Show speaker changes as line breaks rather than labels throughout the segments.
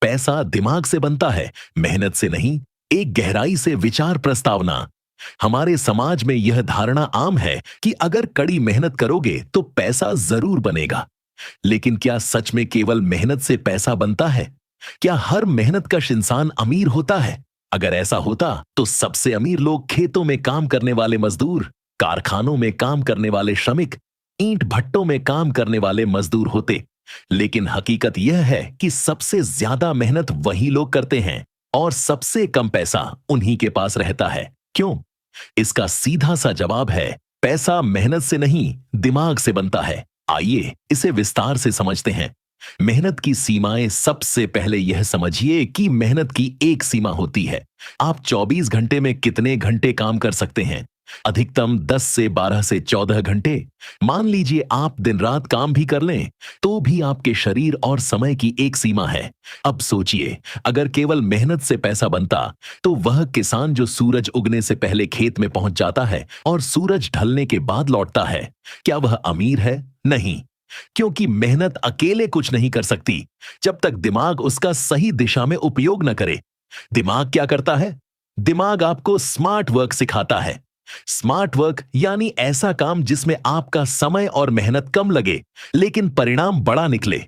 पैसा दिमाग से बनता है, मेहनत से नहीं। एक गहराई से विचार प्रस्तावना। हमारे समाज में यह धारणा आम है कि अगर कड़ी मेहनत करोगे तो पैसा जरूर बनेगा। लेकिन क्या सच में केवल मेहनत से पैसा बनता है? क्या हर मेहनतकश इंसान अमीर होता है? अगर ऐसा होता तो सबसे अमीर लोग खेतों में काम करने वाले मजदूर, कारखानों में काम करने वाले श्रमिक, ईंट भट्टों में काम करने वाले मजदूर होते। लेकिन हकीकत यह है कि सबसे ज्यादा मेहनत वही लोग करते हैं और सबसे कम पैसा उन्हीं के पास रहता है। क्यों? इसका सीधा सा जवाब है, पैसा मेहनत से नहीं, दिमाग से बनता है। आइए इसे विस्तार से समझते हैं। मेहनत की सीमाएं। सबसे पहले यह समझिए कि मेहनत की एक सीमा होती है। आप 24 घंटे में कितने घंटे काम कर सकते हैं? अधिकतम 10 से 12 से 14 घंटे। मान लीजिए आप दिन रात काम भी कर लें तो भी आपके शरीर और समय की एक सीमा है। अब सोचिए, अगर केवल मेहनत से पैसा बनता तो वह किसान जो सूरज उगने से पहले खेत में पहुंच जाता है और सूरज ढलने के बाद लौटता है, क्या वह अमीर है? नहीं, क्योंकि मेहनत अकेले कुछ नहीं कर सकती जब तक दिमाग उसका सही दिशा में उपयोग न करे। दिमाग क्या करता है? दिमाग आपको स्मार्ट वर्क सिखाता है। स्मार्ट वर्क यानी ऐसा काम जिसमें आपका समय और मेहनत कम लगे लेकिन परिणाम बड़ा निकले।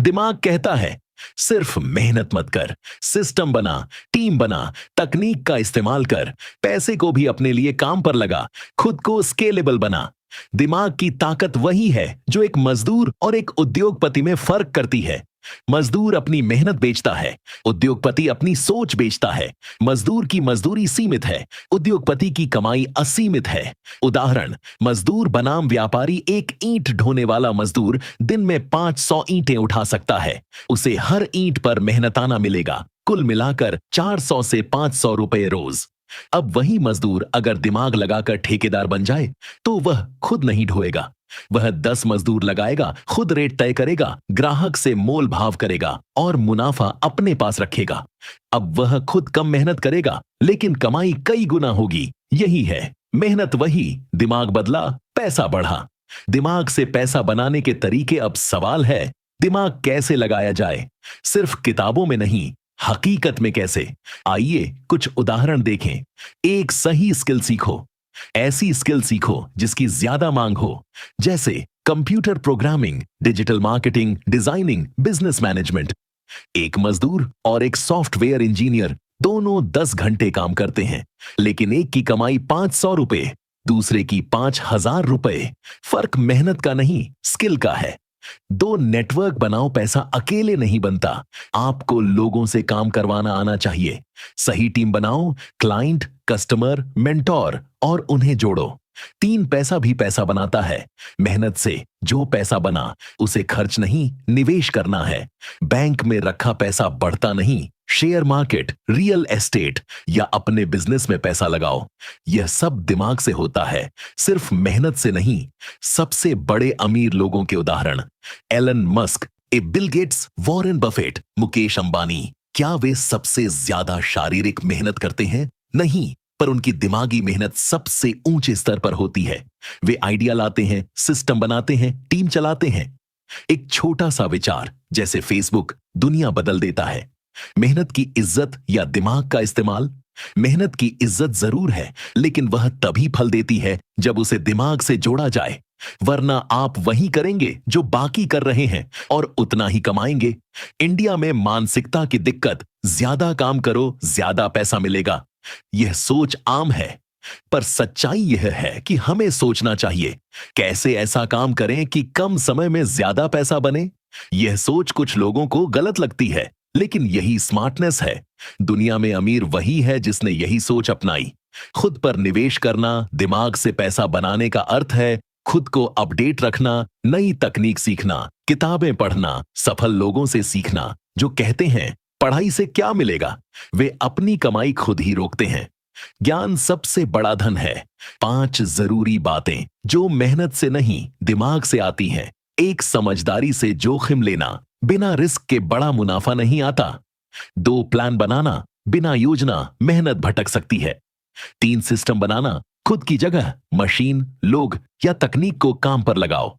दिमाग कहता है, सिर्फ मेहनत मत कर, सिस्टम बना, टीम बना, तकनीक का इस्तेमाल कर, पैसे को भी अपने लिए काम पर लगा, खुद को स्केलेबल बना। दिमाग की ताकत वही है जो एक मजदूर और एक उद्योगपति में फर्क करती है। मजदूर अपनी मेहनत बेचता है, उद्योगपति अपनी सोच बेचता है। मजदूर की मजदूरी सीमित है, उद्योगपति की कमाई असीमित है। उदाहरण, मजदूर बनाम व्यापारी। एक ईंट ढोने वाला मजदूर दिन में 500 ईंटें उठा सकता है। उसे हर ईंट पर मेहनताना मिलेगा, कुल मिलाकर 400 से 500 रुपए रोज। अब वही मजदूर अगर दिमाग लगाकर ठेकेदार बन जाए तो वह खुद नहीं ढोएगा, वह 10 मजदूर लगाएगा, खुद रेट तय करेगा, ग्राहक से मोल भाव करेगा और मुनाफा अपने पास रखेगा। अब वह खुद कम मेहनत करेगा लेकिन कमाई कई गुना होगी। यही है मेहनत वही, दिमाग बदला, पैसा बढ़ा। दिमाग से पैसा बनाने के तरीके। अब सवाल है, दिमाग कैसे लगाया जाए? सिर्फ किताबों में नहीं, हकीकत में कैसे? आइए कुछ उदाहरण देखें। एक सही स्किल सीखो। ऐसी स्किल सीखो जिसकी ज्यादा मांग हो, जैसे computer programming, digital marketing, designing, business management. एक मजदूर और एक सॉफ्टवेयर इंजीनियर दोनों 10 घंटे काम करते हैं, लेकिन एक की कमाई 500 रुपए, दूसरे की 5000 रुपए। फर्क मेहनत का नहीं, स्किल का है। दो नेटवर्क बनाओ। पैसा अकेले नहीं बनता, आपको लोगों से काम करवाना आना चाहिए। सही टीम बनाओ, क्लाइंट, कस्टमर, मेंटोर, और उन्हें जोड़ो। 3 पैसा भी पैसा बनाता है। मेहनत से जो पैसा बना उसे खर्च नहीं, निवेश करना है। बैंक में रखा पैसा बढ़ता नहीं, शेयर मार्केट, रियल एस्टेट या अपने बिजनेस में पैसा लगाओ। यह सब दिमाग से होता है, सिर्फ मेहनत से नहीं। सबसे बड़े अमीर लोगों के उदाहरण, Elon Musk, Bill Gates, Warren Buffett, Mukesh Ambani. क्या वे सबसे ज्यादा शारीरिक मेहनत करते हैं? नहीं, पर उनकी दिमागी मेहनत सबसे ऊंचे स्तर पर होती है। वे आइडिया लाते हैं, सिस्टम बनाते हैं, टीम चलाते हैं। एक छोटा सा विचार जैसे फेसबुक दुनिया बदल देता है। मेहनत की इज्जत या दिमाग का इस्तेमाल? मेहनत की इज्जत जरूर है, लेकिन वह तभी फल देती है जब उसे दिमाग से जोड़ा जाए। वरना आप वही करेंगे जो बाकी कर रहे हैं और उतना ही कमाएंगे। इंडिया में मानसिकता की दिक्कत, ज्यादा काम करो ज्यादा पैसा मिलेगा। यह सोच आम है, पर सच्चाई यह है कि हमें सोचना चाहिए, कैसे ऐसा काम करें कि कम समय में ज्यादा पैसा बने। यह सोच कुछ लोगों को गलत लगती है, लेकिन यही स्मार्टनेस है। दुनिया में अमीर वही है जिसने यही सोच अपनाई। खुद पर निवेश करना, दिमाग से पैसा बनाने का अर्थ है खुद को अपडेट रखना, नई तकनीक सीखना, किताबें पढ़ना, सफल लोगों से सीखना जो कहते हैं पढ़ाई से क्या मिलेगा, वे अपनी कमाई खुद ही रोकते हैं। ज्ञान सबसे बड़ा धन है। 5 जरूरी बातें जो मेहनत से नहीं, दिमाग से आती हैं। 1, समझदारी से जोखिम लेना। बिना रिस्क के बड़ा मुनाफा नहीं आता। 2, प्लान बनाना। बिना योजना मेहनत भटक सकती है। 3, सिस्टम बनाना। खुद की जगह मशीन, लोग या तकनीक को काम पर लगाओ।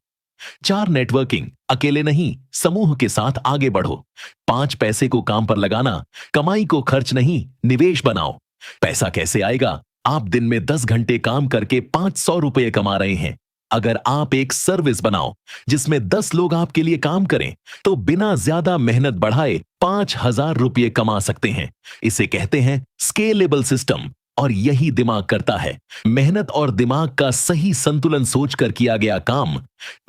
4 नेटवर्किंग, अकेले नहीं समूह के साथ आगे बढ़ो। 5 पैसे को काम पर लगाना, कमाई को खर्च नहीं निवेश बनाओ। पैसा कैसे आएगा? आप दिन में 10 घंटे काम करके 500 रुपये कमा रहे हैं। अगर आप एक सर्विस बनाओ जिसमें 10 लोग आपके लिए काम करें तो बिना ज्यादा मेहनत बढ़ाए 5,000 रुपये कमा सकते हैं। इसे कहते हैं स्केलेबल सिस्टम। और यही दिमाग करता है। मेहनत और दिमाग का सही संतुलन सोचकर किया गया काम।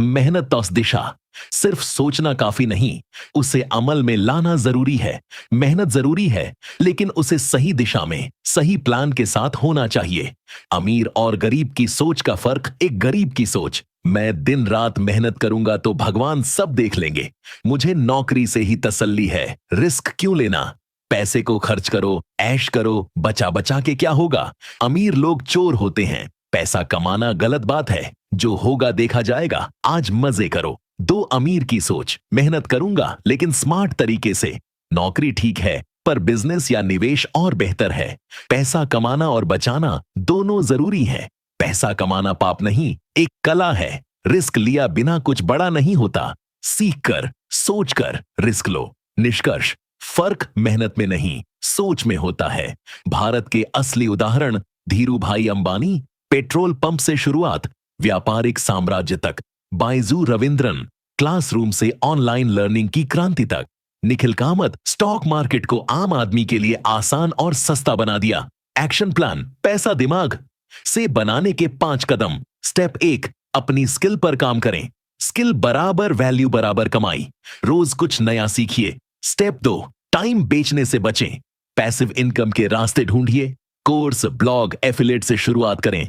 मेहनत तो दिशा, सिर्फ सोचना काफी नहीं, उसे अमल में लाना जरूरी है। मेहनत जरूरी है लेकिन उसे सही दिशा में सही प्लान के साथ होना चाहिए। अमीर और गरीब की सोच का फर्क, एक गरीब की सोच, मैं दिन रात मेहनत करूंगा तो भगवान सब देख लेंगे, मुझे नौकरी से ही तसल्ली है, रिस्क क्यों लेना। पैसे को खर्च करो, ऐश करो, बचा बचा के क्या होगा। अमीर लोग चोर होते हैं। पैसा कमाना गलत बात है, जो होगा देखा जाएगा, आज मजे करो। 2 अमीर की सोच, मेहनत करूंगा लेकिन स्मार्ट तरीके से। नौकरी ठीक है पर बिजनेस या निवेश और बेहतर है। पैसा कमाना और बचाना दोनों जरूरी है। पैसा कमाना पाप नहीं, एक कला है। रिस्क लिया बिना कुछ बड़ा नहीं होता। सीख कर, सोच कर रिस्क लो। निष्कर्ष, फर्क मेहनत में नहीं सोच में होता है। भारत के असली उदाहरण धीरू भाई अंबानी, पेट्रोल पंप से शुरुआत, व्यापारिक साम्राज्य तक। बायजू रविंद्रन, क्लासरूम से ऑनलाइन लर्निंग की क्रांति तक। निखिल कामत, स्टॉक मार्केट को आम आदमी के लिए आसान और सस्ता बना दिया। एक्शन प्लान, पैसा दिमाग से बनाने के 5 कदम। स्टेप 1, अपनी स्किल पर काम करें। स्किल बराबर वैल्यू बराबर कमाई। रोज कुछ नया सीखिए। स्टेप 2, टाइम बेचने से बचें। पैसिव इनकम के रास्ते ढूंढिए। कोर्स, ब्लॉग, एफिलिएट से शुरुआत करें।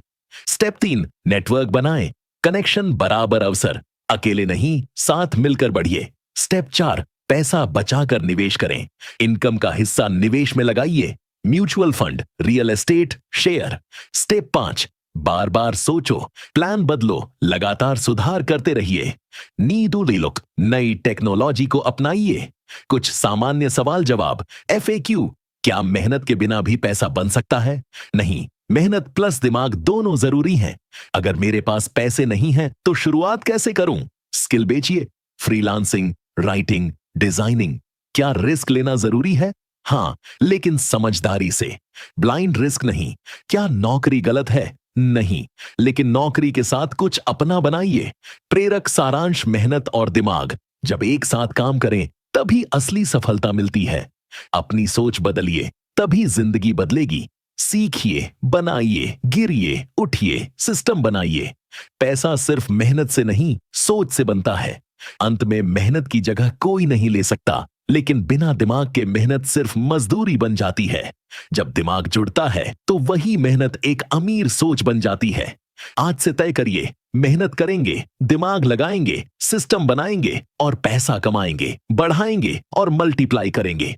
स्टेप 3, नेटवर्क बनाएं। कनेक्शन बराबर अवसर, अकेले नहीं साथ मिलकर बढ़िए। स्टेप 4, पैसा बचाकर निवेश करें। इनकम का हिस्सा निवेश में लगाइए, mutual fund, real estate, share. Step 5, बार बार सोचो, प्लान बदलो, लगातार सुधार करते रहिए। नीडू लुक, नई टेक्नोलॉजी को अपनाइए। कुछ सामान्य सवाल जवाब, FAQ, क्या मेहनत के बिना भी पैसा बन सकता है? नहीं, मेहनत प्लस दिमाग दोनों जरूरी हैं। अगर मेरे पास पैसे नहीं हैं तो शुरुआत कैसे करूं? स्किल बेचिए, फ्रीलांसिंग, राइटिंग, डिजाइनिंग। क्या रिस्क लेना जरूरी है? हां, लेकिन समझदारी से। ब्लाइंड रिस्क नहीं। क्या नौकरी गलत है? नहीं, लेकिन नौकरी के साथ कुछ अपना बनाइए। प्रेरक सारांश, मेहनत और दिमाग जब एक साथ काम करें तभी असली सफलता मिलती है। अपनी सोच बदलिए, तभी जिंदगी बदलेगी। सीखिए, बनाइए, गिरिए, उठिए, सिस्टम बनाइए। पैसा सिर्फ मेहनत से नहीं, सोच से बनता है। अंत में मेहनत की जगह कोई नहीं ले सकता, लेकिन बिना दिमाग के मेहनत सिर्फ मजदूरी बन जाती है। जब दिमाग जुड़ता है तो वही मेहनत एक अमीर सोच बन जाती है। आज से तय करिए, मेहनत करेंगे, दिमाग लगाएंगे, सिस्टम बनाएंगे और पैसा कमाएंगे, बढ़ाएंगे और मल्टीप्लाई करेंगे।